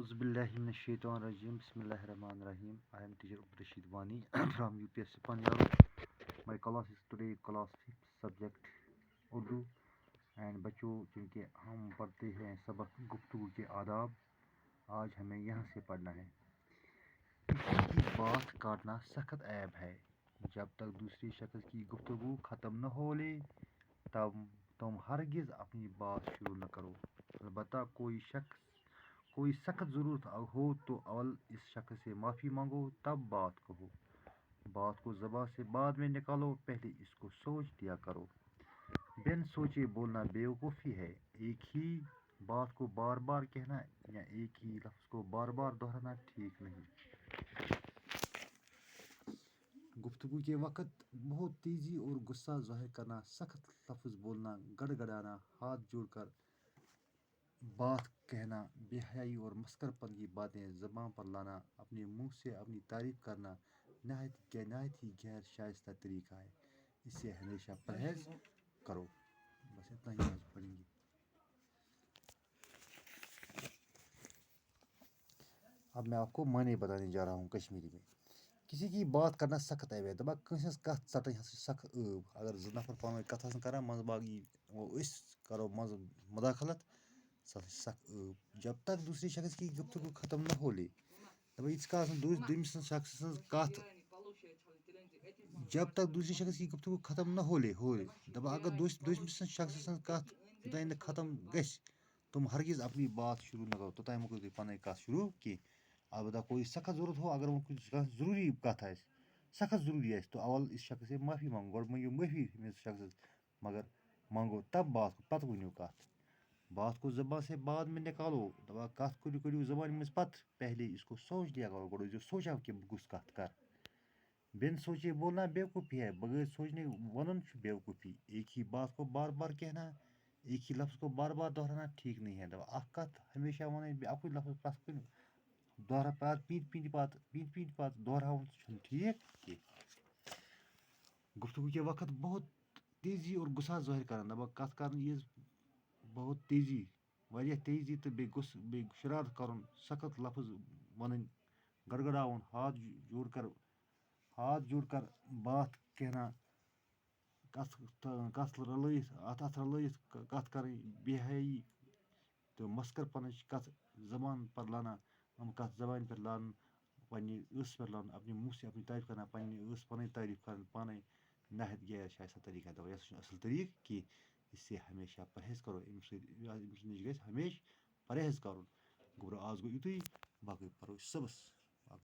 Auzu billahi mineşşeytanirracim. Bismillahirrahmanirrahim. I am teacher Rashid Wani from UPSC Punjab. My class is today class 5th subject Urdu and बच्चों चूँकि हम पढ़ते हैं सबक गुफ्तगू के आदाब, आज हमें यहाँ से पढ़ना है। किसी की बात काटना सख्त ऐब है। जब तक दूसरे शख्स की गुफ्तगू ख़त्म न हो ले तब तुम हरगिज़ अपनी बात शुरू न करो। अलबत्ता कोई सख्त ज़रूरत हो तो अव्वल इस शख्स से माफ़ी मांगो, तब बात कहो। बात को ज़बान से बाद में निकालो, पहले इसको सोच लिया करो। बिन सोचे बोलना बेवकूफ़ी है। एक ही बात को बार बार कहना या एक ही लफ्ज़ को बार बार दोहराना ठीक नहीं। गुफ्तगू के वक़्त बहुत तेज़ी और गुस्सा ज़ाहिर करना, सख्त लफ्ज़ बोलना, गड़गड़ाना, हाथ जोड़कर बात कहना, बेहयाई और मस्खरपन की बातें ज़बान पर लाना, अपने मुंह से अपनी तारीफ़ करना नहायत ही गैर शाइस्ता तरीका है। इससे हमेशा परहेज़ करो। बस इतना ही आज पढ़ेंगे। अब मैं आपको माने बताने जा रहा हूँ कश्मीरी में। किसी की बात करना सख्त ऐब है। दबा कंस कथ सटन सख ऐब। अगर ज नफर पान कथ करन मज बागी वो करो मज मुदाखलत सख ऐब। जब तक दूसरे शख्स की गुफ्तगू ख़त्म न हो ले दबा यीच काल दूसरे शख्स कथ जब तक दूसरे शख्स की गुफ्तगू ख़त्म न हो ले दबा अगर दूसरे शख्स कथ योतान ख़त्म गस तुम हरगिज़ अपनी बात शुरू न करो। तोतान मो पन कथ शुरू की। अलबत्ता कोई सख्त ज़रूरत हो, अगर कुछ ज़रूरी कथ आए सख्त ज़रूरी है तो अव्वल इस शख्स से माफ़ी मांगो। गोड़ मंगो माफ़ी शख्स मगर मांगो तब बात पत वनो कथ। बात को ज़बान से बाद में निकालो। दबा कथ करो ज़बान में पत पहले इसको सोच लिया करो। गोड़ जो सोचा कि गुस कथ कर। बिन सोचे बोलना बेवकूफ़ी है। बगैर सोचने वनन बेवकूफ़ी। एक ही बात को बार बार कहना, एक ही लफ्ज़ को बार बार दोहराना ठीक नहीं है। दबा अख कथ हमेशा वन अकु लफ्ज़ प्रथ कुन दोहरा पीत पात दोहराउन ठीक की। गुफ्तगू के वक़्त बहुत तेज़ी और गुस्सा ज़ाहिर करना। दबा कथ कर बहुत तेज़ी वारिया तेज़ी तो बे शरारत करन, सख्त लफ्ज़ वन, गड़गड़ाउन, हाथ जोड़कर बात कहना, कथ रलैत अथ रलैत कथ करें, बेहयाई तो मस्खरपन कथ ज़बान पर लाना, कथ ज़बान पर लान पन्ने पर लान, अपने मुँह से अपनी तारीफ़ करना, पन्ने पन तारीफ़ करना पाने नहायत गैर शाइस्ता तरीका दबा यह असल तरीक कि इससे हमेशा परहेज़ करो। नश गस हमेशा परहेज़ कर। गोब्रो आज गो युतुई बाकी परो सबस।